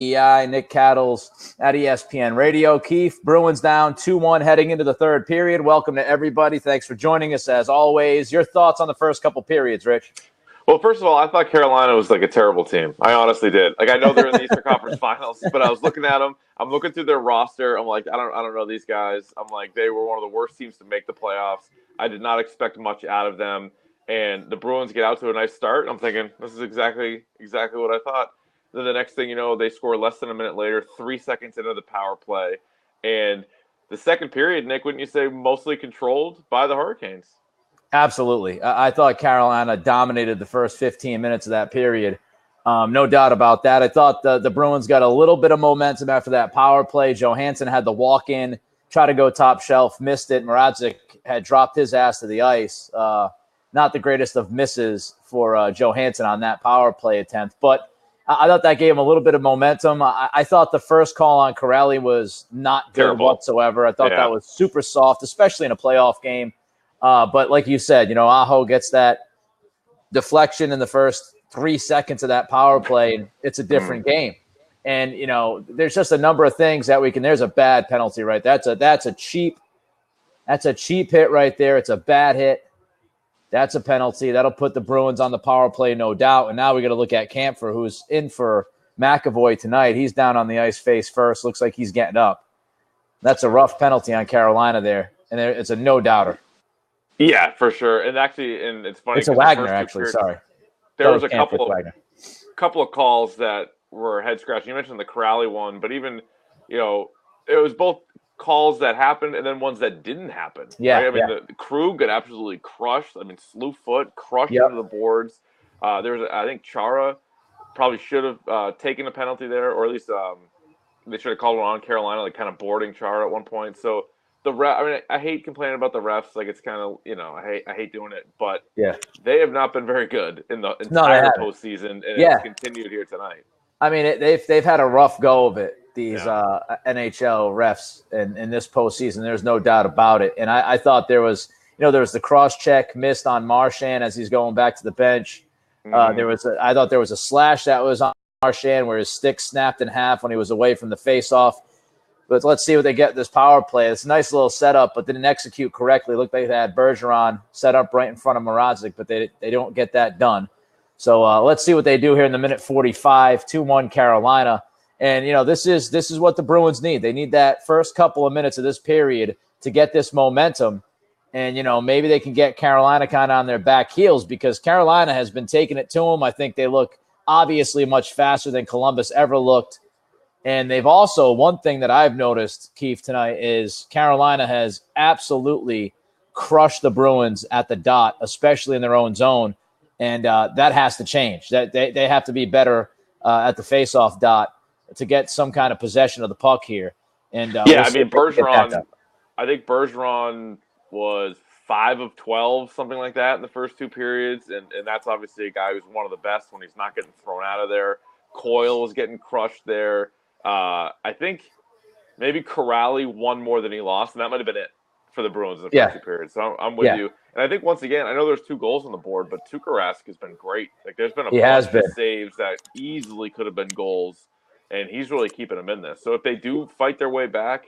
Nick Cattles at ESPN Radio. Keith, Bruins down 2-1 heading into the third period. Welcome to everybody. Thanks for joining us as always. Your thoughts on the first couple periods, Rich? Well, first of all, I thought Carolina was like a terrible team. I honestly did. Like, I know they're in the Eastern Conference Finals, but I was looking at them. I'm looking through their roster. I'm like, I don't know these guys. I'm like, they were one of the worst teams to make the playoffs. I did not expect much out of them. And the Bruins get out to a nice start. I'm thinking, this is exactly what I thought. Then the next thing you know, they score less than a minute later, 3 seconds into the power play. And the second period, Nick, wouldn't you say mostly controlled by the Hurricanes? Absolutely. I thought Carolina dominated the first 15 minutes of that period. No doubt about that. I thought the Bruins got a little bit of momentum after that power play. Johansson had the walk-in, try to go top shelf, missed it. Mrazek had dropped his ass to the ice. Not the greatest of misses for Johansson on that power play attempt. But I thought that gave him a little bit of momentum. I thought the first call on Corrali was not good whatsoever. I thought that was super soft, especially in a playoff game. But like you said, Aho gets that deflection in the first 3 seconds of that power play, and it's a different game. And, there's just a number of things that we can – there's a bad penalty right there. That's a cheap hit right there. It's a bad hit. That's a penalty. That'll put the Bruins on the power play, no doubt. And now we got to look at Kampfer, who's in for McAvoy tonight. He's down on the ice face first. Looks like he's getting up. That's a rough penalty on Carolina there, and it's a no-doubter. Yeah, for sure. And actually, and it's funny. It's a Wagner, actually. Sorry. There was a couple of calls that were head-scratching. You mentioned the Corrali one, but even, it was both calls that happened and then ones that didn't happen. Yeah. Right? I mean, the Krug got absolutely crushed. I mean, slew foot, crushed into the boards. There was, I think, Chara probably should have taken a penalty there, or at least they should have called one on Carolina, like kind of boarding Chara at one point. So the ref, I mean, I hate complaining about the refs. Like, it's kind of, I hate doing it, but they have not been very good in the entire postseason, and it's continued here tonight. I mean, they've had a rough go of it, these NHL refs in this postseason. There's no doubt about it. And I thought there was the cross check missed on Marchand as he's going back to the bench. I thought there was a slash that was on Marchand where his stick snapped in half when he was away from the faceoff. But let's see what they get this power play. It's a nice little setup, but didn't execute correctly. Looked like they had Bergeron set up right in front of Mrazek, but they don't get that done. So let's see what they do here in the minute 45, 2-1 Carolina. And, this is what the Bruins need. They need that first couple of minutes of this period to get this momentum. And, maybe they can get Carolina kind of on their back heels because Carolina has been taking it to them. I think they look obviously much faster than Columbus ever looked. And they've also, one thing that I've noticed, Keith, tonight is Carolina has absolutely crushed the Bruins at the dot, especially in their own zone. And that has to change. That they have to be better at the faceoff dot to get some kind of possession of the puck here. And Bergeron, I think Bergeron was 5 of 12, something like that in the first two periods. And that's obviously a guy who's one of the best when he's not getting thrown out of there. Coyle was getting crushed there. I think maybe Corrali won more than he lost, and that might have been it for the Bruins in the first two periods. So I'm with you. And I think, once again, I know there's 2 goals on the board, but Tuukka Rask has been great. Like, there's been a bunch of saves that easily could have been goals, and he's really keeping them in this. So if they do fight their way back,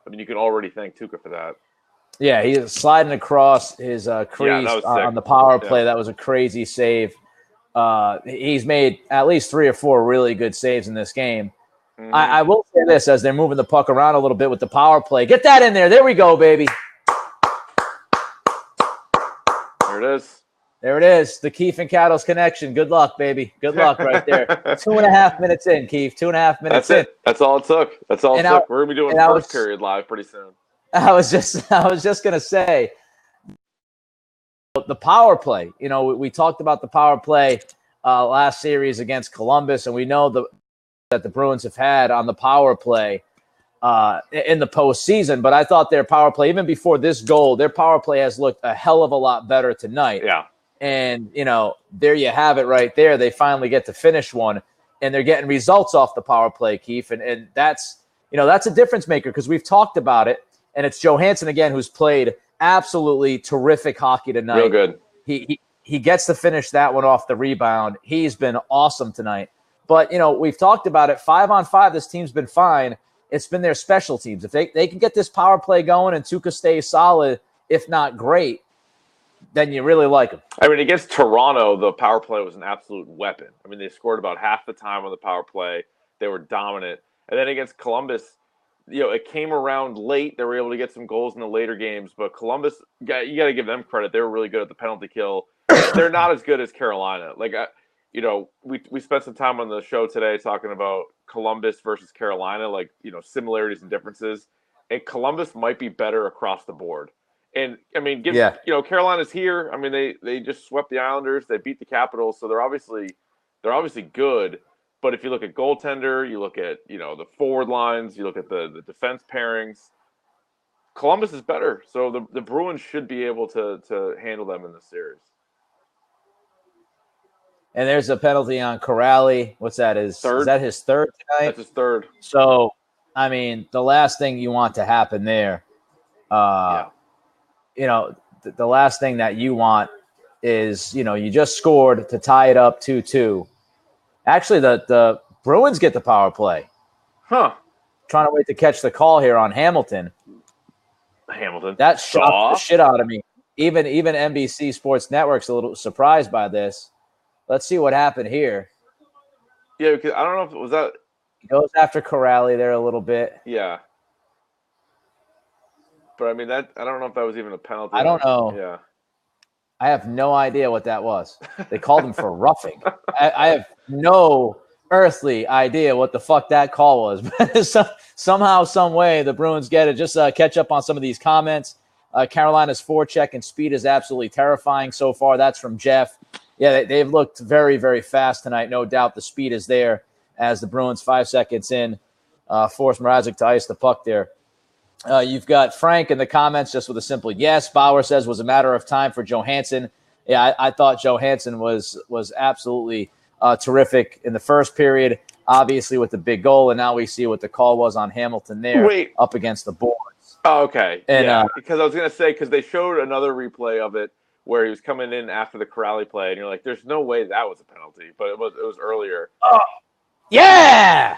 I mean, you can already thank Tuukka for that. Yeah, he's sliding across his crease on the power play. That was a crazy save. He's made at least 3 or 4 really good saves in this game. Mm-hmm. I will say this as they're moving the puck around a little bit with the power play. Get that in there. There we go, baby. There it is. There it is. The Keefe and Cattles connection. Good luck, baby. Good luck right there. 2.5 minutes in, Keefe. 2.5 minutes in. That's it. That's all it took. That's all it took. We're going to be doing first period live pretty soon. I was just going to say, the power play. We talked about the power play last series against Columbus, and we know that the Bruins have had on the power play in the postseason. But I thought their power play, even before this goal, their power play has looked a hell of a lot better tonight. Yeah. And, there you have it right there. They finally get to finish one, and they're getting results off the power play, Keith. And that's, that's a difference maker because we've talked about it. And it's Johansson, again, who's played absolutely terrific hockey tonight. Real good. He gets to finish that one off the rebound. He's been awesome tonight. But, we've talked about it. 5-on-5, this team's been fine. It's been their special teams. If they can get this power play going and Tuukka stays solid, if not great, then you really like them. I mean, against Toronto, the power play was an absolute weapon. I mean, they scored about half the time on the power play. They were dominant. And then against Columbus, it came around late. They were able to get some goals in the later games. But Columbus, you got to give them credit. They were really good at the penalty kill. They're not as good as Carolina. We spent some time on the show today talking about Columbus versus Carolina, similarities and differences. And Columbus might be better across the board. And I mean, Carolina's here. I mean, they just swept the Islanders. They beat the Capitals, so they're obviously good. But if you look at goaltender, you look at the forward lines, you look at the defense pairings, Columbus is better. So the Bruins should be able to handle them in this series. And there's a penalty on Corrali. What's that? Is that his third tonight? That's his third. So, I mean, the last thing you want to happen there, the last thing that you want is, you just scored to tie it up 2-2. Actually, the Bruins get the power play. Huh. Trying to wait to catch the call here on Hamilton. That shocked the shit out of me. Even NBC Sports Network's a little surprised by this. Let's see what happened here. Yeah, because I don't know if it was that. He goes after Corrali there a little bit. Yeah. But I mean, I don't know if that was even a penalty. I don't know. Yeah. I have no idea what that was. They called him for roughing. I have no earthly idea what the fuck that call was. But somehow, some way, the Bruins get it. Just catch up on some of these comments. Carolina's forecheck and speed is absolutely terrifying so far. That's from Jeff. Yeah, they've looked very, very fast tonight. No doubt the speed is there as the Bruins 5 seconds in force Mrazek to ice the puck there. You've got Frank in the comments just with a simple yes. Bauer says was a matter of time for Johansson. Yeah, I thought Johansson was absolutely terrific in the first period, obviously with the big goal, and now we see what the call was on Hamilton there up against the boards. Oh, okay. And, because I was going to say, because they showed another replay of it where he was coming in after the Corrali play, and you're like, there's no way that was a penalty, but it was earlier. Oh, yeah!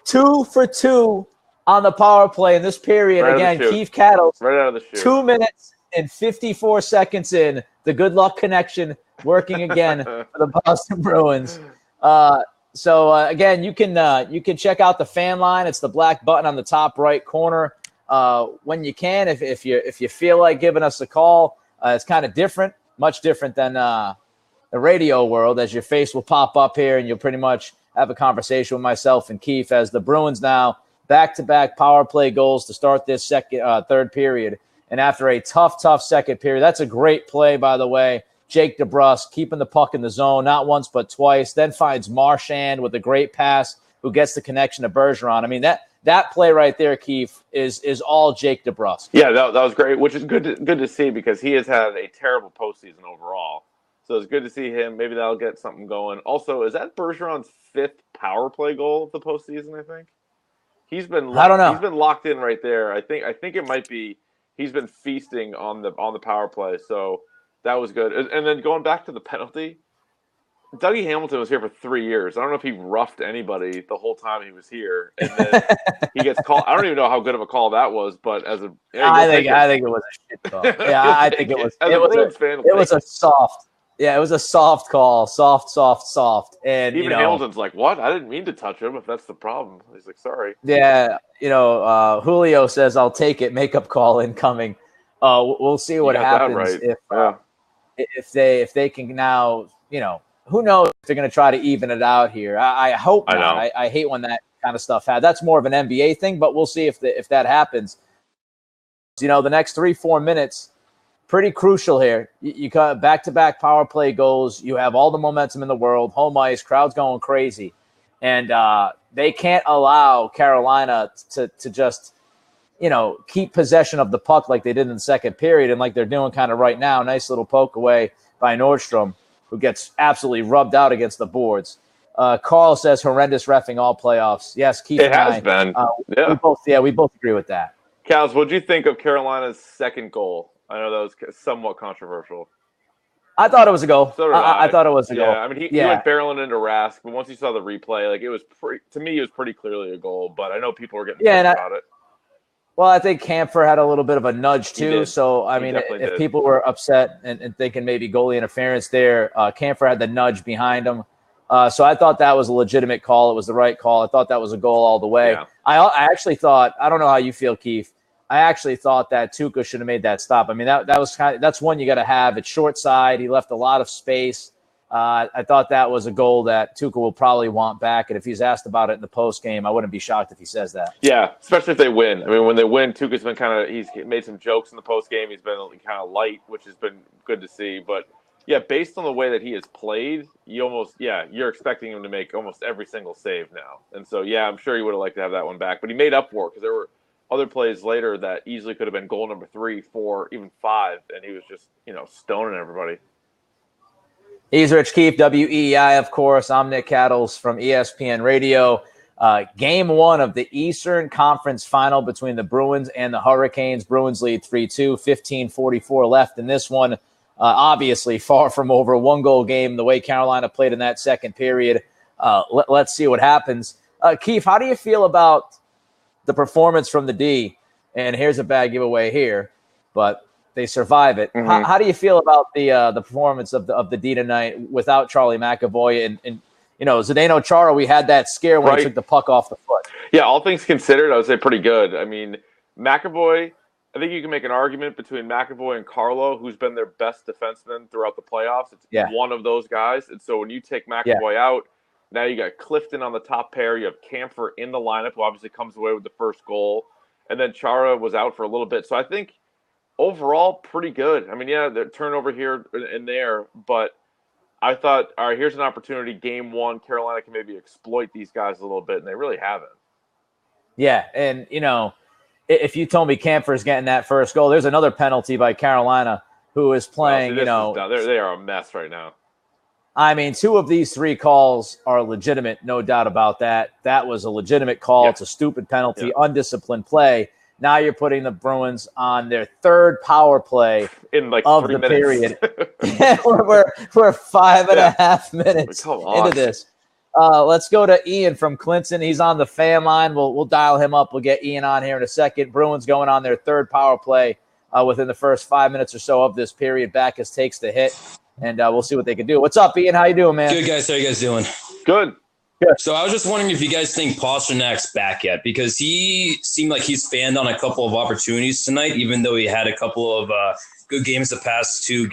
2 for 2 on the power play in this period. Right again, Keith Cattles, right out of the chute. 2 minutes and 54 seconds in. The good luck connection working again for the Boston Bruins. Again, you can check out the fan line. It's the black button on the top right corner. When you can, if you feel like giving us a call, it's kind of different, much different than the radio world, as your face will pop up here and you'll pretty much have a conversation with myself and Keith as the Bruins now back-to-back power play goals to start this third period. And after a tough second period, that's a great play, by the way. Jake DeBrusk keeping the puck in the zone, not once but twice, then finds Marchand with a great pass who gets the connection to Bergeron. I mean, that play right there, Keith, is all Jake DeBrusk. Yeah, that was great, which is good to see because he has had a terrible postseason overall. So it's good to see him. Maybe that'll get something going. Also, is that Bergeron's 5th power play goal of the postseason, I think? I don't know. He's been locked in right there. I think it might be he's been feasting on the power play. So that was good. And then going back to the penalty, Dougie Hamilton was here for 3 years. I don't know if he roughed anybody the whole time he was here. And then he gets called. I don't even know how good of a call that was, but I think it was a shit call. Yeah, I think it was. It was a soft. Yeah, it was a soft call. Soft. And even Hamilton's like, "What? I didn't mean to touch him. If that's the problem." He's like, "Sorry." Yeah, Julio says, "I'll take it." Makeup call incoming. We'll see what happens if they can now. Who knows if they're going to try to even it out here. I hope not. I hate when that kind of stuff happens. That's more of an NBA thing, but we'll see if that happens. The next 3-4 minutes. Pretty crucial here. You got back-to-back power play goals. You have all the momentum in the world. Home ice, crowd's going crazy. And they can't allow Carolina to just, keep possession of the puck like they did in the second period and like they're doing kind of right now. Nice little poke away by Nordstrom, who gets absolutely rubbed out against the boards. Carl says horrendous reffing all playoffs. Yes, Keith and I. It has been. We both agree with that. Cals, what did you think of Carolina's second goal? I know that was somewhat controversial. I thought it was a goal. So did I. I thought it was a goal. Yeah, I mean, he went barreling into Rask, but once you saw the replay, like, it was to me, it was pretty clearly a goal. But I know people were getting about it. Well, I think Camphor had a little bit of a nudge too. So, I mean, if people were upset and thinking maybe goalie interference there, Camphor had the nudge behind him. So I thought that was a legitimate call. It was the right call. I thought that was a goal all the way. Yeah. I actually thought, I don't know how you feel, Keith. I actually thought that Tuukka should have made that stop. I mean, that was that's one you got to have. It's short side. He left a lot of space. I thought that was a goal that Tuukka will probably want back. And if he's asked about it in the post game, I wouldn't be shocked if he says that. Yeah, especially if they win. I mean, when they win, Tuukka's been he's made some jokes in the post game. He's been kind of light, which has been good to see. But yeah, based on the way that he has played, you're expecting him to make almost every single save now. And so, yeah, I'm sure he would have liked to have that one back. But he made up for it because there were other plays later that easily could have been goal number 3, 4, even 5, and he was just, stoning everybody. He's Rich Keefe, WEI, of course. I'm Nick Cattles from ESPN Radio. Game 1 of the Eastern Conference Final between the Bruins and the Hurricanes. Bruins lead 3-2, 15:44 left in this one. Obviously, far from over, a one-goal game, the way Carolina played in that second period. Let's see what happens. Keith, how do you feel about the performance from the D? And here's a bad giveaway here, but they survive it. Mm-hmm. How do you feel about the performance of the D tonight without Charlie McAvoy? And Zdeno Chara, we had that scare when he took the puck off the foot. Yeah, all things considered, I would say pretty good. I mean, McAvoy, I think you can make an argument between McAvoy and Carlo, who's been their best defenseman throughout the playoffs. It's one of those guys. And so when you take McAvoy out, now you got Clifton on the top pair. You have Camphor in the lineup, who obviously comes away with the first goal. And then Chara was out for a little bit. So I think overall, pretty good. I mean, the turnover here and there, but I thought, all right, here's an opportunity. Game 1, Carolina can maybe exploit these guys a little bit, and they really haven't. Yeah, and, if you told me Camphor's getting that first goal, there's another penalty by Carolina who is playing, they are a mess right now. I mean, 2 of these 3 calls are legitimate, no doubt about that. That was a legitimate call. It's a stupid penalty, undisciplined play. Now you're putting the Bruins on their 3rd power play in like of 3 the minutes. Period. we're 5.5 minutes into this. Let's go to Ian from Clinton. He's on the fan line. We'll dial him up. We'll get Ian on here in a second. Bruins going on their 3rd power play within the first 5 minutes or so of this period. Backus takes the hit, and we'll see what they can do. What's up, Ian? How you doing, man? Good, guys. How you guys doing? Good. So I was just wondering if you guys think Pasternak's back yet, because he seemed like he's fanned on a couple of opportunities tonight, even though he had a couple of good games the past 2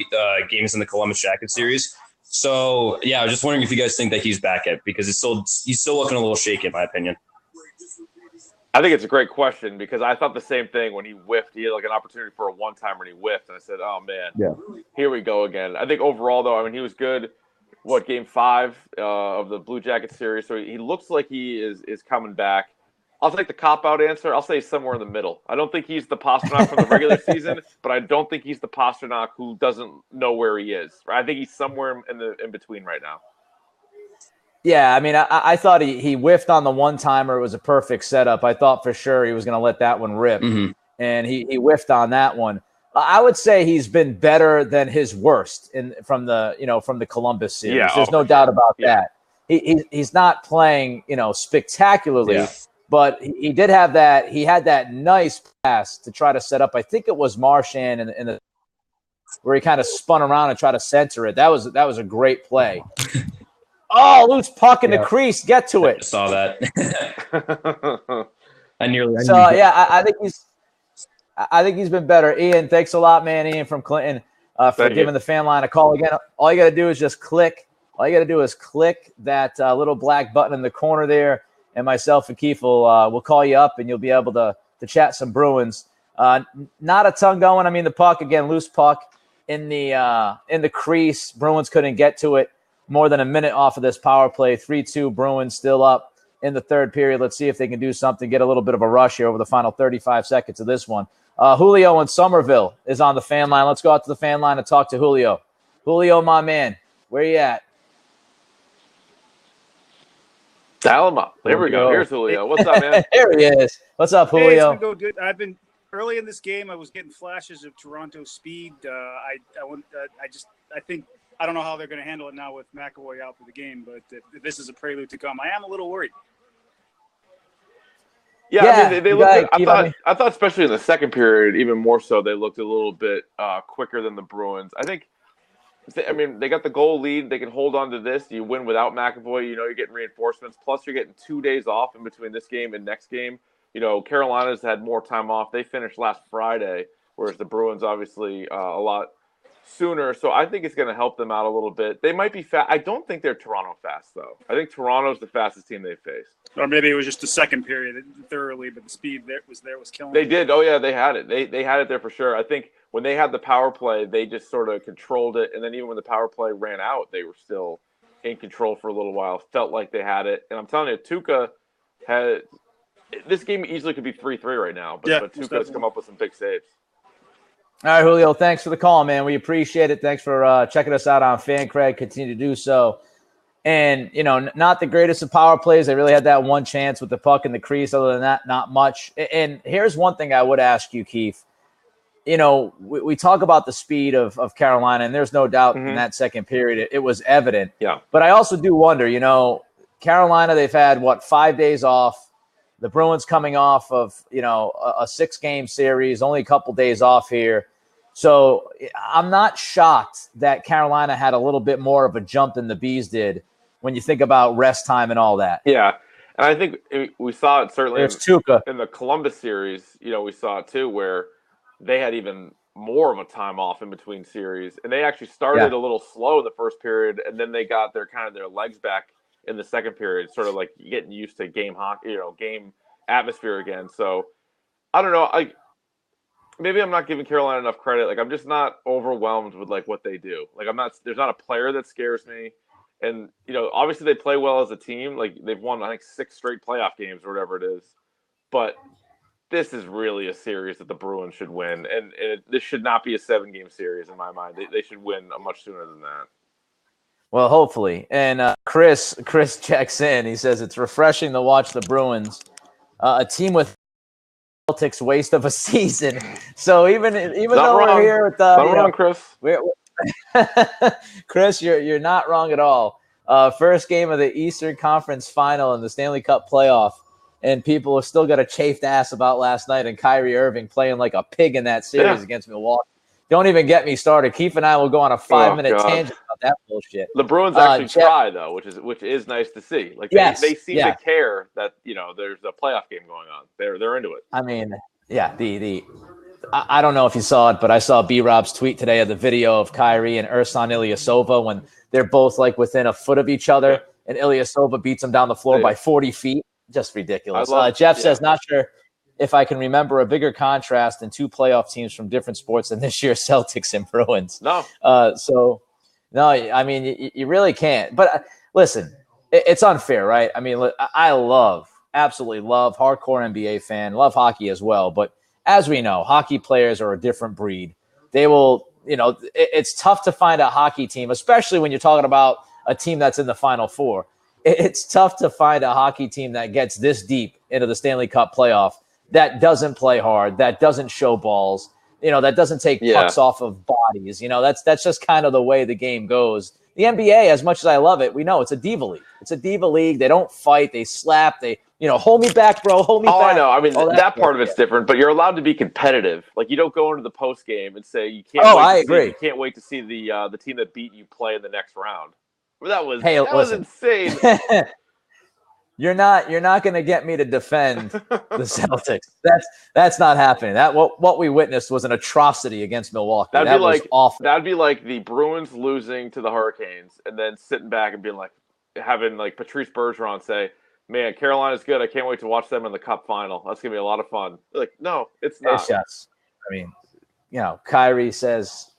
games in the Columbus Jackets series. So, I was just wondering if you guys think that he's back yet, because he's still looking a little shaky, in my opinion. I think it's a great question, because I thought the same thing when he whiffed. He had like an opportunity for a one-timer, and he whiffed. And I said, oh, man, here we go again. I think overall, though, I mean, he was good. Game 5 of the Blue Jacket series. So he looks like he is coming back. I'll take the cop-out answer. I'll say somewhere in the middle. I don't think he's the Pastrnak from the regular season, but I don't think he's the Pastrnak who doesn't know where he is. I think he's somewhere in between right now. Yeah, I mean, I thought he whiffed on the one-timer. It was a perfect setup. I thought for sure he was going to let that one rip, and he whiffed on that one. I would say he's been better than his worst from the Columbus series. Yeah, there's no doubt about that. He's not playing, spectacularly, but he did have that. He had that nice pass to try to set up. I think it was Marchand in the where he kind of spun around and tried to center it. That was a great play. Oh, loose puck in the crease. Get to it. I saw that. I think he's been better. Ian, thanks a lot, man. Ian from Clinton for giving the fan line a call again. All you got to do is just click. All you got to do is click that little black button in the corner there, and myself and Keith will call you up, and you'll be able to chat some Bruins. Not a ton going. I mean, the puck again, loose puck in the crease. Bruins couldn't get to it more than a minute off of this power play. 3-2 Bruins still up in the 3rd period. Let's see if they can do something, get a little bit of a rush here over the final 35 seconds of this one. Julio in Somerville is on the fan line. Let's go out to the fan line and talk to Julio. Julio, my man, where you at? Dial him up. There we go. Here's Julio. What's up, man? There he is. What's up, Julio? Hey, it's been going good. I've been early in this game. I was getting flashes of Toronto speed. I think I don't know how they're going to handle it now with McAvoy out for the game, but if this is a prelude to come, I am a little worried. Yeah, I mean, they looked. I thought, especially in the second period, even more so, they looked a little bit quicker than the Bruins. I think. I mean, they got the goal lead. They can hold on to this. You win without McAvoy. You know, you're getting reinforcements. Plus, you're getting 2 days off in between this game and next game. You know, Carolina's had more time off. They finished last Friday, whereas the Bruins obviously a lot sooner. So I think it's going to help them out a little bit. They might be fast. I don't think they're Toronto fast, though. I think Toronto's the fastest team they faced. Or maybe it was just the second period thoroughly, but the speed was killing They them. did. Oh, yeah, they had it. They had it there for sure. I think when they had the power play, they just sort of controlled it. And then even when the power play ran out, they were still in control for a little while. Felt like they had it. And I'm telling you, Tuukka had – this game easily could be 3-3 right now. But Tuukka has come up with some big saves. All right, Julio, thanks for the call, man. We appreciate it. Thanks for checking us out on FanCred. Continue to do so. And, you know, not the greatest of power plays. They really had that one chance with the puck in the crease. Other than that, not much. And here's one thing I would ask you, Keith. You know, we talk about the speed of Carolina, and there's no doubt in that second period it was evident. Yeah. But I also do wonder, you know, Carolina, they've had, 5 days off. The Bruins coming off of, you know, a 6-game series, only a couple days off here. So I'm not shocked that Carolina had a little bit more of a jump than the Bees did when you think about rest time and all that. Yeah. And I think we saw it certainly in the Columbus series. You know, we saw it too, where they had even more of a time off in between series. And they actually started a little slow in the first period, and then they got their legs back in the second period, sort of like getting used to game hockey, you know, game atmosphere again. So I don't know. Maybe I'm not giving Carolina enough credit. Like, I'm just not overwhelmed with like what they do. Like, there's not a player that scares me. And, you know, obviously they play well as a team. Like, they've won, I think, 6 straight playoff games or whatever it is. But this is really a series that the Bruins should win. And this should not be a 7-game series in my mind. They should win much sooner than that. Well, hopefully. And Chris checks in. He says it's refreshing to watch the Bruins, a team with Celtics waste of a season. So even though we're here with Chris. Chris, you're not wrong at all. First game of the Eastern Conference Final in the Stanley Cup playoff, and people have still got a chafed ass about last night and Kyrie Irving playing like a pig in that series against Milwaukee. Don't even get me started. Keith and I will go on a 5-minute tangent about that bullshit. The Bruins actually try though, which is nice to see. Like they seem to care that, you know, there's a playoff game going on. They're into it. I mean, yeah, I don't know if you saw it, but I saw B-Rob's tweet today of the video of Kyrie and Ersan Ilyasova when they're both like within a foot of each other, and Ilyasova beats him down the floor by 40 feet. Just ridiculous. Jeff says, not sure if I can remember a bigger contrast than 2 playoff teams from different sports than this year's Celtics and Bruins. No. No, I mean, you really can't. But listen, it's unfair, right? I mean, I absolutely love, hardcore NBA fan, love hockey as well. But as we know, hockey players are a different breed. They will, you know, it's tough to find a hockey team, especially when you're talking about a team that's in the Final Four. It's tough to find a hockey team that gets this deep into the Stanley Cup playoff that doesn't play hard, that doesn't show balls, you know, that doesn't take pucks off of bodies. You know, that's just kind of the way the game goes. The NBA, as much as I love it, we know it's a diva league. It's a diva league. They don't fight. They slap. They, you know, hold me back, bro. Hold me back. Oh, I know. I mean, that part of it's different, but you're allowed to be competitive. Like, you don't go into the post game and say you can't. I agree. You can't wait to see the team that beat you play in the next round. Well, that was insane. You're not going to get me to defend the Celtics. That's not happening. What we witnessed was an atrocity against Milwaukee. That was awful. That'd be like the Bruins losing to the Hurricanes and then sitting back and being like, having like Patrice Bergeron say, "Man, Carolina's good. I can't wait to watch them in the Cup final. That's gonna be a lot of fun." Like, no, it's not. It's just, I mean, you know, Kyrie says,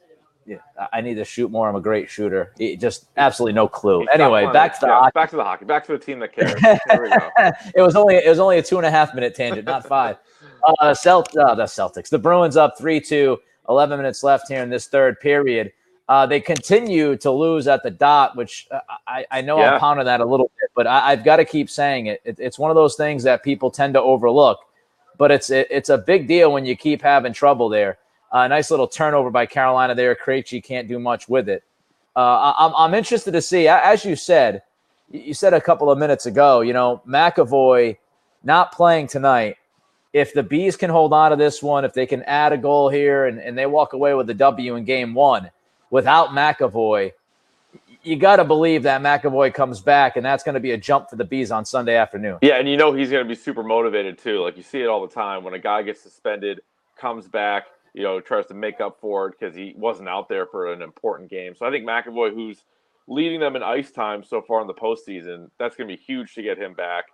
I need to shoot more. I'm a great shooter. Just absolutely no clue. Anyway, back to the hockey. Back to the hockey. Back to the team that cares. Here we go. It was only a 2.5-minute tangent, not 5. The Celtics. The Bruins up 3-2. 11 minutes left here in this third period. They continue to lose at the dot, which I know I'm pounding that a little bit, but I've got to keep saying it. It's one of those things that people tend to overlook, but it's a big deal when you keep having trouble there. A nice little turnover by Carolina there. Krejci can't do much with it. I'm interested to see, as you said a couple of minutes ago, McAvoy not playing tonight. If the Bees can hold on to this one, if they can add a goal here and they walk away with the W in game one without McAvoy, you got to believe that McAvoy comes back, and that's going to be a jump for the Bees on Sunday afternoon. Yeah, and he's going to be super motivated too. Like, you see it all the time when a guy gets suspended, comes back, tries to make up for it because he wasn't out there for an important game. So I think McAvoy, who's leading them in ice time so far in the postseason, that's going to be huge to get him back.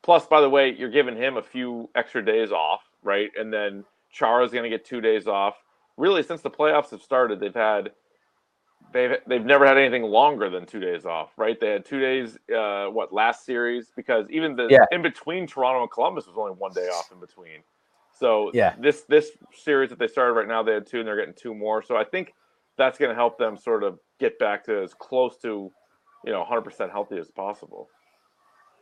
Plus, by the way, you're giving him a few extra days off, right? And then Chara's going to get 2 days off. Really, since the playoffs have started, they've never had anything longer than 2 days off, right? They had 2 days, last series, because even in between Toronto and Columbus was only 1 day off in between. So this series that they started right now, they had 2, and they're getting 2 more. So I think that's going to help them sort of get back to as close to 100% healthy as possible.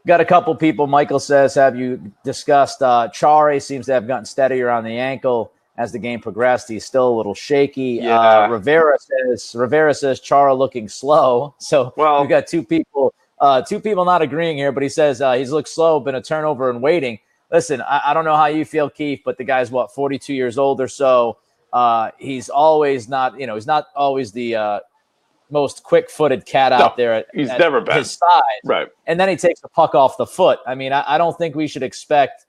Got a couple people. Michael says, have you discussed Chara seems to have gotten steadier on the ankle as the game progressed. He's still a little shaky. Yeah. Rivera says Chara looking slow. So we've got two people not agreeing here, but he says he's looked slow, been a turnover and waiting. Listen, I don't know how you feel, Keith, but the guy's 42 years old or so. He's always not, he's not always the most quick-footed cat out there. He's never been his size, right? And then he takes the puck off the foot. I mean, I don't think we should expect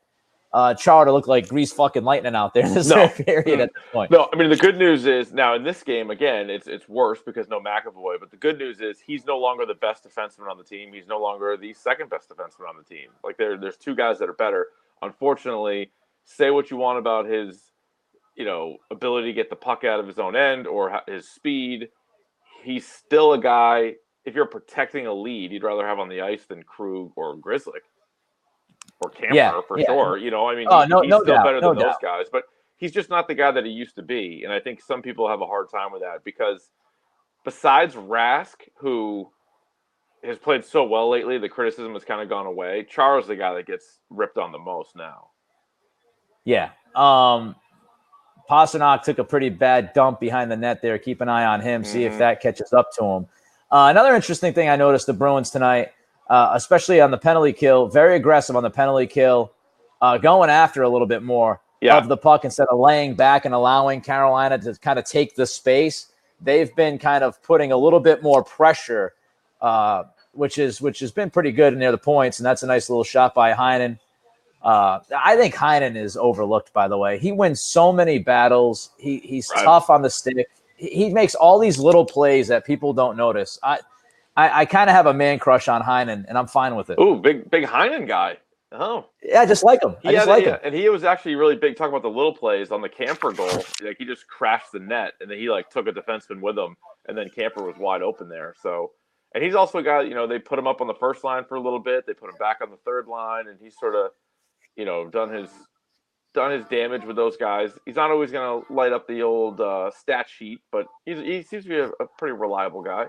Chara to look like grease fucking lightning out there in this period at this point. No, I mean, the good news is now in this game, again, it's worse because no McAvoy. But the good news is he's no longer the best defenseman on the team. He's no longer the second best defenseman on the team. Like, there's 2 guys that are better. Unfortunately, say what you want about his, ability to get the puck out of his own end or his speed. He's still a guy, if you're protecting a lead, you'd rather have on the ice than Krug or Grzelcyk or Camper for sure. He's still better than those guys, but he's just not the guy that he used to be. And I think some people have a hard time with that because besides Rask, who has played so well lately, the criticism has kind of gone away. Chara's the guy that gets ripped on the most now. Yeah. Pastrnak took a pretty bad dump behind the net there. Keep an eye on him, see if that catches up to him. Another interesting thing I noticed the Bruins tonight, especially on the penalty kill, very aggressive on the penalty kill, going after a little bit more of the puck instead of laying back and allowing Carolina to kind of take the space. They've been kind of putting a little bit more pressure, which has been pretty good near the points, and that's a nice little shot by Heinen. I think Heinen is overlooked, by the way. He wins so many battles. He's tough on the stick. He makes all these little plays that people don't notice. I kind of have a man crush on Heinen, and I'm fine with it. Ooh, big Heinen guy. Oh. Yeah, I just like him. I just like him. And he was actually really big, talking about the little plays on the Camper goal. Like, he just crashed the net, and then he, took a defenseman with him, and then Camper was wide open there. So, and he's also a guy, they put him up on the first line for a little bit. They put him back on the third line, and he's sort of, done his damage with those guys. He's not always going to light up the old stat sheet, but he seems to be a pretty reliable guy.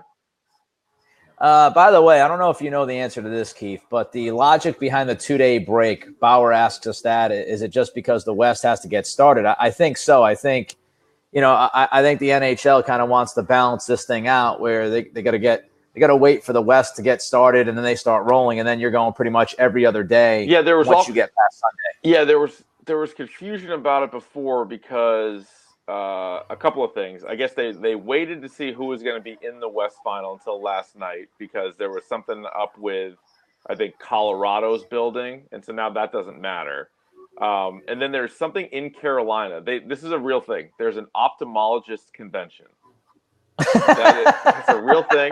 By the way, I don't know if you know the answer to this, Keith, but the logic behind the 2-day break, Bauer asks us that, is it just because the West has to get started? I think so. I think, I think the NHL kind of wants to balance this thing out where they got to wait for the West to get started, and then they start rolling, and then you're going pretty much every other day. Yeah, there was once you get past Sunday. Yeah, there was confusion about it before because a couple of things. I guess they waited to see who was going to be in the West Final until last night because there was something up with, I think, Colorado's building, and so now that doesn't matter. And then there's something in Carolina. This is a real thing. There's an ophthalmologist convention. It's a real thing.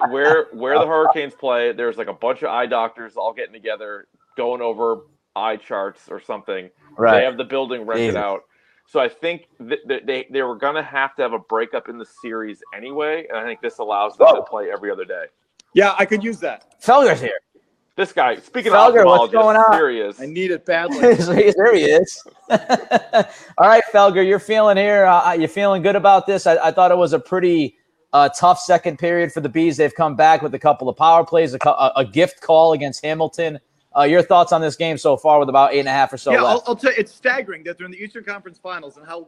Where the Hurricanes play, there's a bunch of eye doctors all getting together, going over eye charts or something. Right. They have the building rented out. So I think they were going to have a breakup in the series anyway, and I think this allows them to play every other day. Yeah, I could use that. Felger's here. This guy, speaking Felger, of what's going on? Here he is. I need it badly. There he is. All right, Felger, you're feeling here. You feeling good about this? I thought it was a pretty tough second period for the Bees. They've come back with a couple of power plays, a gift call against Hamilton. Your thoughts on this game so far with about 8.5 or so left? I'll tell you, it's staggering that they're in the Eastern Conference Finals and how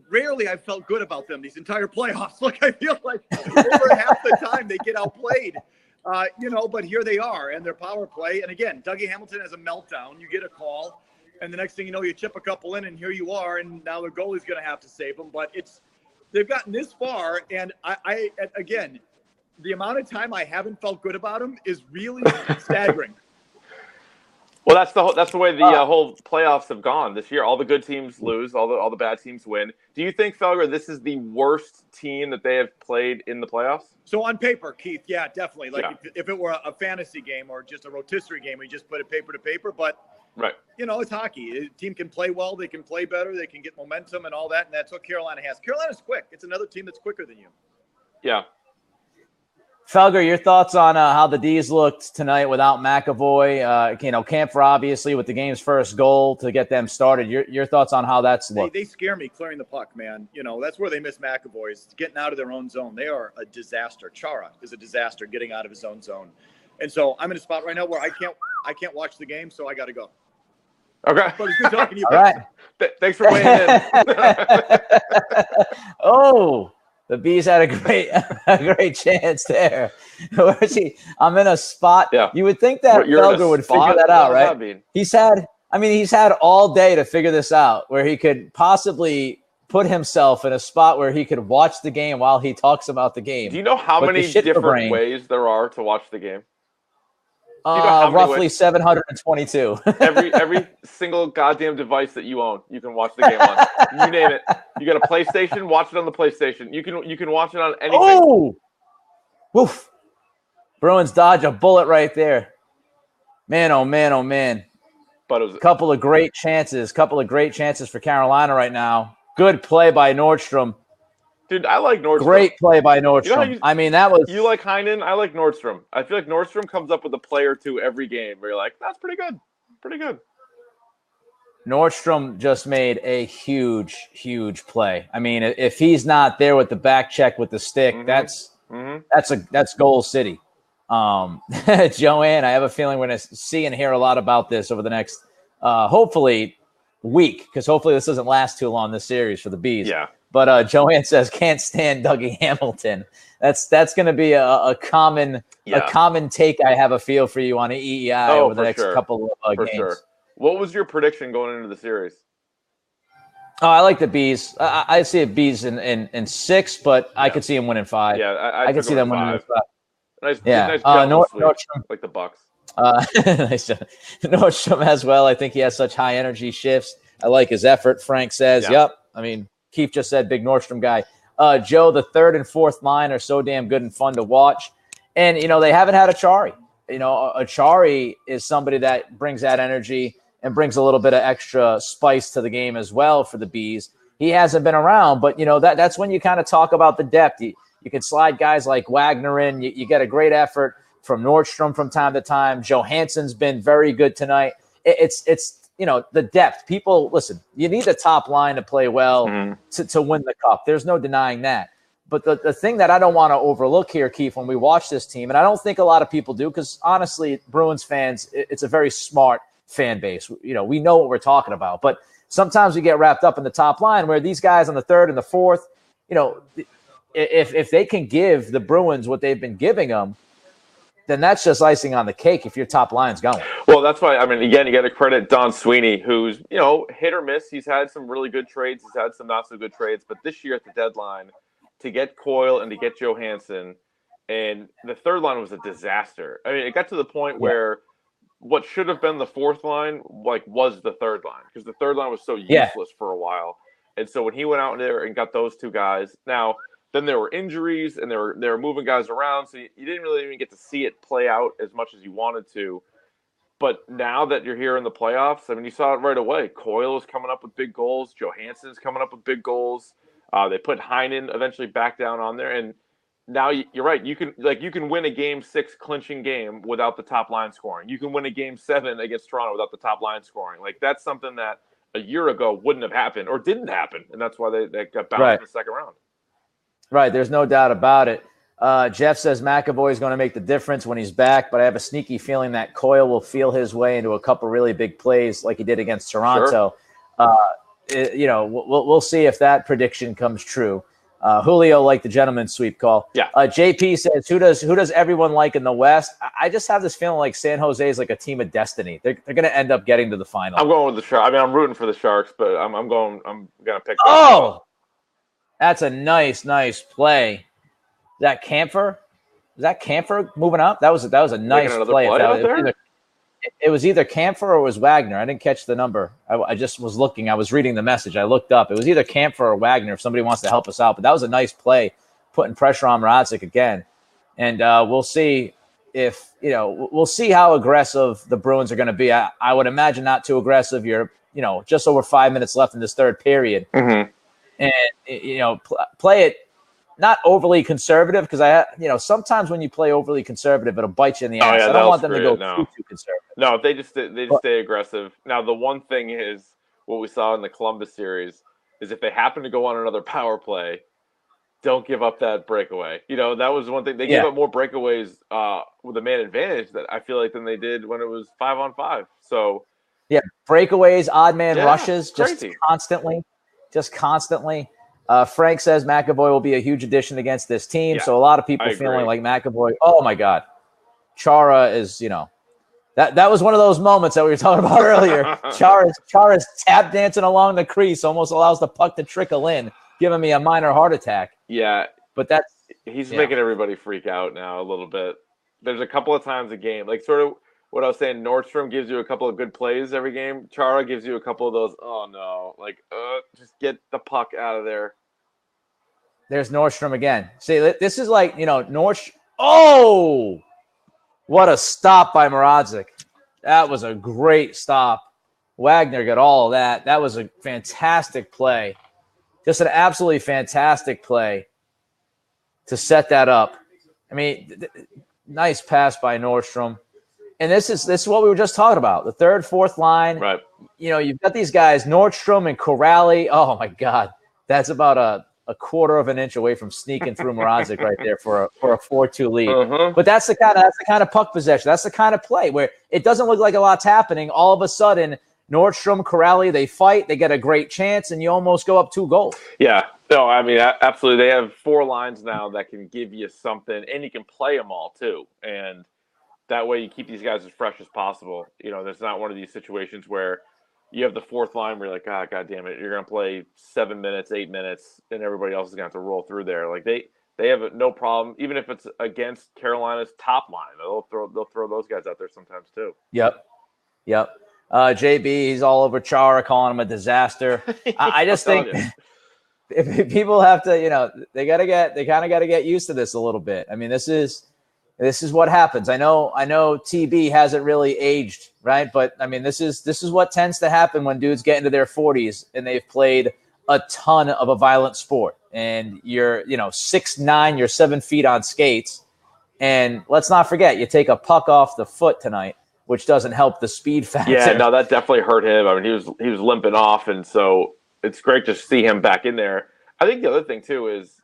rarely I've felt good about them these entire playoffs. Look, I feel like over half the time they get outplayed, but here they are and their power play. And again, Dougie Hamilton has a meltdown. You get a call, and the next thing you know, you chip a couple in, and here you are, and now the goalie's going to have to save them. But they've gotten this far, and I again, the amount of time I haven't felt good about them is really staggering. Well, that's the way the whole playoffs have gone this year. All the good teams lose, all the bad teams win. Do you think, Felger, this is the worst team that they have played in the playoffs? So on paper, Keith, yeah, definitely. If it were a fantasy game or just a rotisserie game, we just put it paper to paper. But right, it's hockey. A team can play well, they can play better, they can get momentum and all that, and that's what Carolina has. Carolina's quick. It's another team that's quicker than you. Yeah. Felger, your thoughts on how the D's looked tonight without McAvoy? Kampfer obviously with the game's first goal to get them started. Your thoughts on how that's looked? They scare me clearing the puck, man. That's where they miss McAvoy, is getting out of their own zone. They are a disaster. Chara is a disaster getting out of his own zone. And so I'm in a spot right now where I can't watch the game, so I got to go. Okay. But it's good talking to you. All right. Thanks for weighing in. Oh. The Bees had a great chance there. Where's he? I'm in a spot. Yeah. You would think that Felger would figure that out, right? He's had all day to figure this out, where he could possibly put himself in a spot where he could watch the game while he talks about the game. Do you know how many different ways there are to watch the game? Roughly 722. every single goddamn device that you own, you can watch the game on. You name it. You got a PlayStation, watch it on the PlayStation. You can watch it on anything. Oh, woof! Bruins dodge a bullet right there. Man, oh man, oh man. But it was a couple of great chances for Carolina right now. Good play by Nordstrom. Dude, I like Nordstrom. Great play by Nordstrom. That was... You like Heinen? I like Nordstrom. I feel like Nordstrom comes up with a play or two every game where you're like, that's pretty good. Pretty good. Nordstrom just made a huge, huge play. If he's not there with the back check with the stick, that's goal city. Joanne, I have a feeling we're going to see and hear a lot about this over the next, hopefully, week, because hopefully this doesn't last too long, this series for the Bees. Yeah. But Joanne says can't stand Dougie Hamilton. That's going to be a common take. I have a feel for you on EEI over the next couple of games. Sure. What was your prediction going into the series? Oh, I like the Bees. I see a Bees in 6, but I could see them winning 5. Yeah, I could see them winning 5. Nice Nordstrom, like the Bucks. Nordstrom as well. I think he has such high energy shifts. I like his effort. Frank says, "Yep." Keith just said, "Big Nordstrom guy." Joe, the third and fourth line are so damn good and fun to watch, and they haven't had Achari. Achari is somebody that brings that energy and brings a little bit of extra spice to the game as well for the Bees. He hasn't been around, but that's when you kind of talk about the depth. You can slide guys like Wagner in. You get a great effort from Nordstrom from time to time. Johansson's been very good tonight. It's the depth. People, listen, you need the top line to play well to win the cup. There's no denying that. But the thing that I don't want to overlook here, Keith, when we watch this team, and I don't think a lot of people do, because honestly, Bruins fans, it's a very smart fan base. We know what we're talking about. But sometimes we get wrapped up in the top line where these guys on the third and the fourth, if they can give the Bruins what they've been giving them, then that's just icing on the cake if your top line's going. Well, that's why, again, you got to credit Don Sweeney, who's, hit or miss. He's had some really good trades. He's had some not so good trades. But this year at the deadline, to get Coyle and to get Johansson, and the third line was a disaster. It got to the point where what should have been the fourth line, was the third line, because the third line was so useless for a while. And so when he went out there and got those two guys, now then there were injuries and they were moving guys around, so you didn't really even get to see it play out as much as you wanted to. But now that you're here in the playoffs, you saw it right away. Coyle is coming up with big goals. Johansson's coming up with big goals. They put Heinen eventually back down on there, and now you're right. You can win a Game 6 clinching game without the top line scoring. You can win a Game 7 against Toronto without the top line scoring. That's something that a year ago wouldn't have happened or didn't happen, and that's why they got bounced in the second round. Right, there's no doubt about it. Jeff says McAvoy is going to make the difference when he's back, but I have a sneaky feeling that Coyle will feel his way into a couple really big plays like he did against Toronto. Sure. we'll see if that prediction comes true. Julio liked the gentleman's sweep call. Yeah. JP says, who does everyone like in the West? I just have this feeling like San Jose is like a team of destiny. They're going to end up getting to the final. I'm going with the Sharks. I mean, I'm rooting for the Sharks, but I'm going to pick. Oh, that's a nice play. Is that Camphor? Is that Camphor moving up? That was a nice play. It was either Camphor or it was Wagner. I didn't catch the number. I just was looking. I was reading the message. I looked up. It was either Camphor or Wagner if somebody wants to help us out. But that was a nice play, putting pressure on Mrazek again. And we'll see we'll see how aggressive the Bruins are going to be. I would imagine not too aggressive. You're, just over 5 minutes left in this third period. Mm-hmm. And, play it not overly conservative because sometimes when you play overly conservative, it'll bite you in the ass. I don't want them to go too conservative. No, if they just stay aggressive. Now, the one thing is what we saw in the Columbus series is if they happen to go on another power play, don't give up that breakaway. That was one thing. They gave up more breakaways with a man advantage that I feel like than they did when it was 5-on-5. So, yeah, breakaways, odd man rushes, just crazy. constantly. Frank says McAvoy will be a huge addition against this team. Yeah, so a lot of people feeling like McAvoy. Oh my God, Chara is that was one of those moments that we were talking about earlier. Chara's tap dancing along the crease, almost allows the puck to trickle in, giving me a minor heart attack. Yeah, but he's making everybody freak out now a little bit. There's a couple of times a game, like sort of what I was saying. Nordstrom gives you a couple of good plays every game. Chara gives you a couple of those. Oh no, just get the puck out of there. There's Nordstrom again. See, this is like Nordstrom. Oh. What a stop by Mrazek. That was a great stop. Wagner got all of that. That was a fantastic play. Just an absolutely fantastic play to set that up. I mean, nice pass by Nordstrom. And this is what we were just talking about. The third, fourth line. Right. You've got these guys, Nordstrom and Corrali. Oh, my God. That's about a quarter of an inch away from sneaking through Mrazek right there for a 4-2 lead. Uh-huh. But that's the kind of puck possession. That's the kind of play where it doesn't look like a lot's happening. All of a sudden, Nordstrom, Corrali, they fight, they get a great chance, and you almost go up 2 goals. Yeah. No, I mean, absolutely. They have 4 lines now that can give you something, and you can play them all too. And that way you keep these guys as fresh as possible. There's not one of these situations where you have the fourth line where you're like, God damn it, you're going to play 7 minutes, 8 minutes, and everybody else is going to have to roll through there. Like they have no problem, even if it's against Carolina's top line. They'll throw those guys out there sometimes too. Yep. JB, he's all over Chara, calling him a disaster. I just think if people have to, they kind of got to get used to this a little bit. I mean, this is what happens. I know TB hasn't really aged, right? But I mean, this is what tends to happen when dudes get into their 40s and they've played a ton of a violent sport. And you're, 6'9", you're 7 feet on skates. And let's not forget, you take a puck off the foot tonight, which doesn't help the speed factor. Yeah, no, that definitely hurt him. I mean, he was limping off, and so it's great to see him back in there. I think the other thing too is,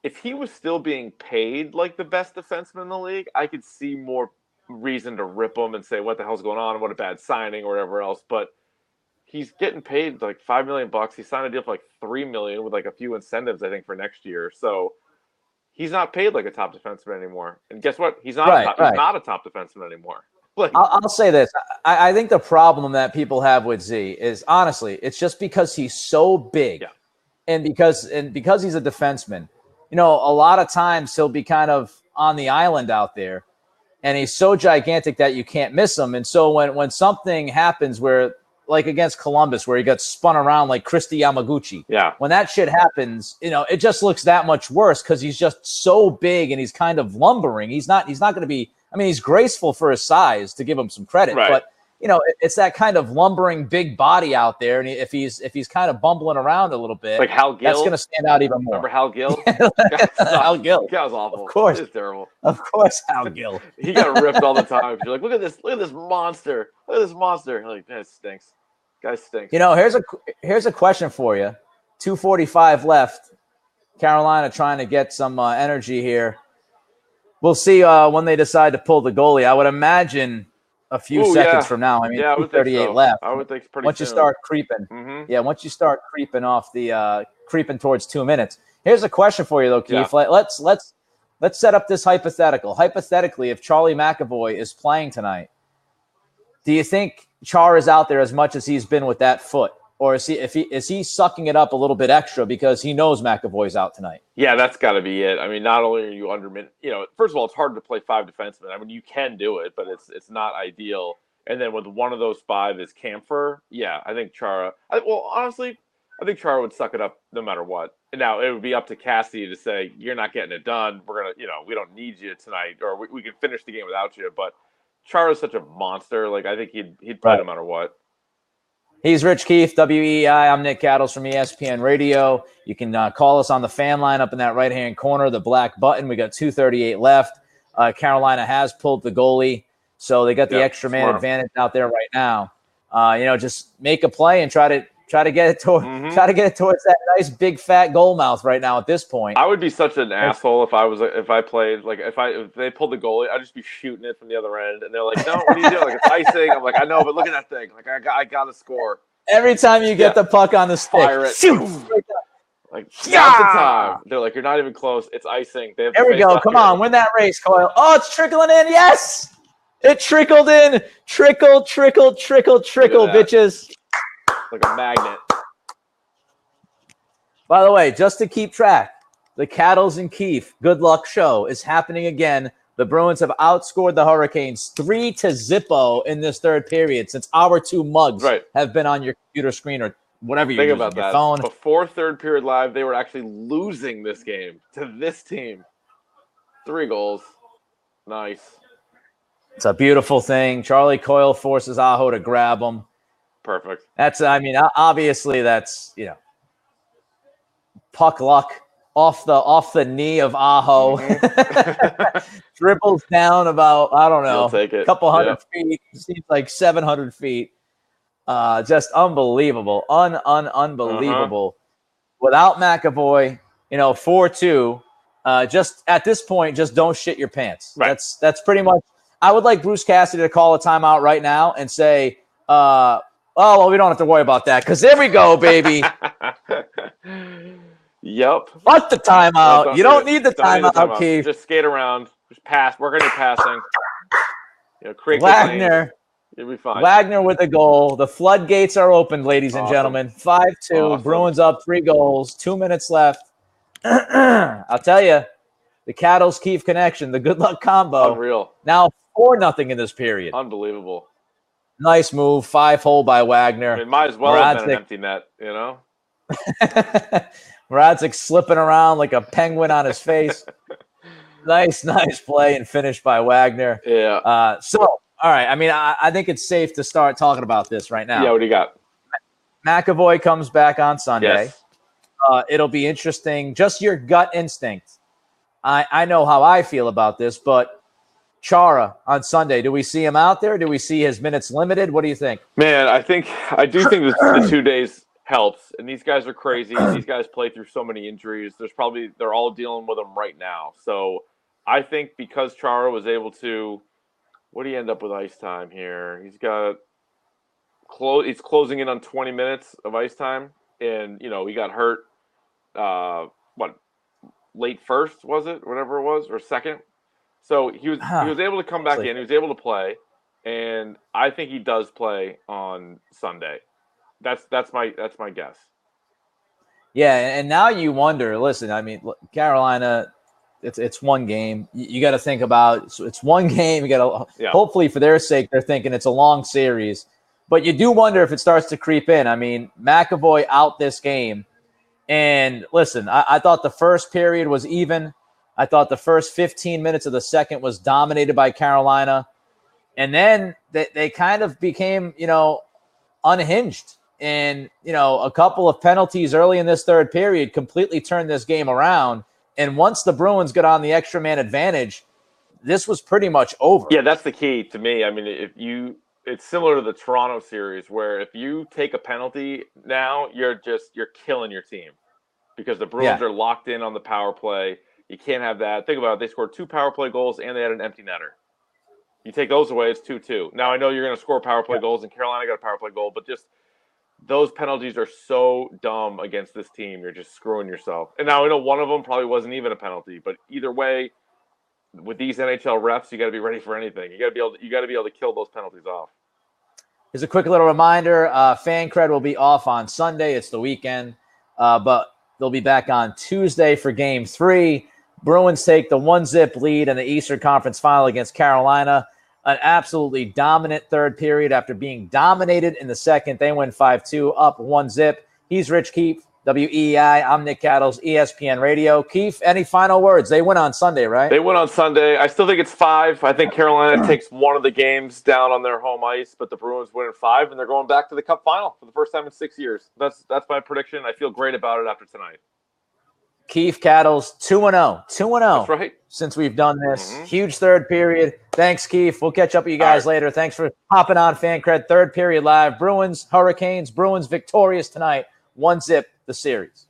if he was still being paid like the best defenseman in the league, I could see more reason to rip him and say, what the hell's going on? What a bad signing or whatever else. But he's getting paid like $5 million. He signed a deal for like $3 million with like a few incentives, I think, for next year. So he's not paid like a top defenseman anymore. And guess what? He's not he's not a top defenseman anymore. Like, I'll say this. I think the problem that people have with Z is, honestly, it's just because he's so big. Yeah. And because he's a defenseman. A lot of times he'll be kind of on the island out there, and he's so gigantic that you can't miss him. And so when something happens where, like against Columbus, where he got spun around like Christy Yamaguchi, when that shit happens, it just looks that much worse because he's just so big and he's kind of lumbering. He's not going to be. I mean, he's graceful for his size, to give him some credit, but it's that kind of lumbering big body out there, and if he's kind of bumbling around a little bit, like Hal Gill, that's going to stand out even more. Remember Hal Gill? Hal Gill. That was awful. Of course, it's terrible. Of course, Hal Gill. He got ripped all the time. You're like, look at this monster. Look at this monster. You're like, that stinks. Guy stinks. Here's a question for you. 2:45 left. Carolina trying to get some energy here. We'll see when they decide to pull the goalie. I would imagine a few seconds from now. I mean, yeah, 2:38 left. I would think pretty once soon. you start creeping, once you start creeping off the creeping towards 2 minutes. Here's a question for you though, Keith. Yeah. Let's set up this hypothetical. Hypothetically, if Charlie McAvoy is playing tonight, do you think Char is out there as much as he's been with that foot? Or is he sucking it up a little bit extra because he knows McAvoy's out tonight? Yeah, that's got to be it. I mean, not only are you first of all, it's hard to play 5 defensemen. I mean, you can do it, but it's not ideal. And then with one of those 5 is Camphor, yeah, I think Chara. Honestly, I think Chara would suck it up no matter what. Now it would be up to Cassidy to say you're not getting it done. We're gonna, we don't need you tonight, or we can finish the game without you. But Chara's such a monster. Like I think he'd play no matter what. He's Rich Keefe, WEI. I'm Nick Cattles from ESPN Radio. You can call us on the fan line up in that right-hand corner, the black button. We got 2:38 left. Carolina has pulled the goalie, so they got the extra man advantage out there right now. Just make a play and try to get it towards that nice big fat goal mouth right now at this point. I would be such an asshole if I played if they pulled the goalie, I'd just be shooting it from the other end, and they're like, "No, what are you doing? Like it's icing." I'm like, "I know, but look at that thing! Like I got to score." Every time you get the puck on the stick, fire it. Shoot! Like now's the time. They're like, "You're not even close. It's icing." There we go. Come on, win that race, Coyle. Oh, it's trickling in. Yes, it trickled in. Trickle, bitches. Like a magnet. By the way, just to keep track, the Cattles and Keefe Good Luck Show is happening again. The Bruins have outscored the Hurricanes 3-0 in this third period since our 2 mugs have been on your computer screen or whatever you're using, your phone. Before third period live, they were actually losing this game to this team. 3 goals. Nice. It's a beautiful thing. Charlie Coyle forces Aho to grab him. Perfect. Obviously that's, puck luck off the knee of Aho. Dribbles down about, I don't know, a couple hundred feet. Seems like 700 feet. Just unbelievable. Unbelievable. Without McAvoy, 4-2, just at this point, just don't shit your pants. Right. That's pretty much. I would like Bruce Cassidy to call a timeout right now and say, we don't have to worry about that because there we go, baby. Yep. Fuck the timeout. You don't need the timeout, Keith. Just skate around. Just pass. Work on your passing. Create Wagner. You'll be fine. Wagner with a goal. The floodgates are opened, ladies and gentlemen. 5-2. Awesome. Bruins up 3 goals. 2 minutes left. I'll tell you, the Cattles Keefe connection, the good luck combo. Unreal. Now 4-0 in this period. Unbelievable. Nice move. 5-hole by Wagner. It might as well have been an empty net, Mrazek slipping around like a penguin on his face. Nice play and finish by Wagner. Yeah. All right. I think it's safe to start talking about this right now. Yeah, what do you got? McAvoy comes back on Sunday. Yes. It'll be interesting. Just your gut instinct. I know how I feel about this, but Chara on Sunday, do we see him out there? Do we see his minutes limited? What do you think? Man, I do think the 2 days helps. And these guys are crazy. These guys play through so many injuries. They're all dealing with them right now. So I think because Chara was able to, what do you end up with ice time here? He's closing in on 20 minutes of ice time. And, he got hurt, late first, was it? Whatever it was, or second. So he was able to come back in. He was able to play. And I think he does play on Sunday. That's my guess. Yeah, and now you wonder. Listen, Carolina, it's one game. You got to think about it's one game. You got to hopefully for their sake they're thinking it's a long series. But you do wonder if it starts to creep in. McAvoy out this game, and listen, I thought the first period was even. I thought the first 15 minutes of the second was dominated by Carolina, and then they kind of became unhinged. And, a couple of penalties early in this third period completely turned this game around. And once the Bruins got on the extra man advantage, this was pretty much over. Yeah, that's the key to me. It's similar to the Toronto series where if you take a penalty now, you're killing your team because the Bruins are locked in on the power play. You can't have that. Think about it. They scored 2 power play goals and they had an empty netter. You take those away, it's 2-2. Now I know you're going to score power play goals, and Carolina got a power play goal, but just those penalties are so dumb against this team. You're just screwing yourself. And now I know one of them probably wasn't even a penalty, but either way, with these NHL refs, you got to be ready for anything. You got to be able to kill those penalties off. Here's a quick little reminder. Fan Cred will be off on Sunday. It's the weekend, but they'll be back on Tuesday for Game 3. Bruins take the 1-zip lead in the Eastern Conference Final against Carolina. An absolutely dominant third period after being dominated in the second. They win 5-2, up 1-zip. He's Rich Keefe, WEEI. I'm Nick Cattles, ESPN Radio. Keefe, any final words? They win on Sunday, right? They win on Sunday. I still think it's 5. I think Carolina takes one of the games down on their home ice, but the Bruins win in 5, and they're going back to the Cup final for the first time in 6 years. That's my prediction. I feel great about it after tonight. Keefe Cattles, 2-0. 2-0. That's right. Since we've done this. Huge third period. Thanks, Keefe. We'll catch up with you guys later. Thanks for hopping on Fan Cred. Third period live. Bruins, Hurricanes. Bruins victorious tonight. 1-zip the series.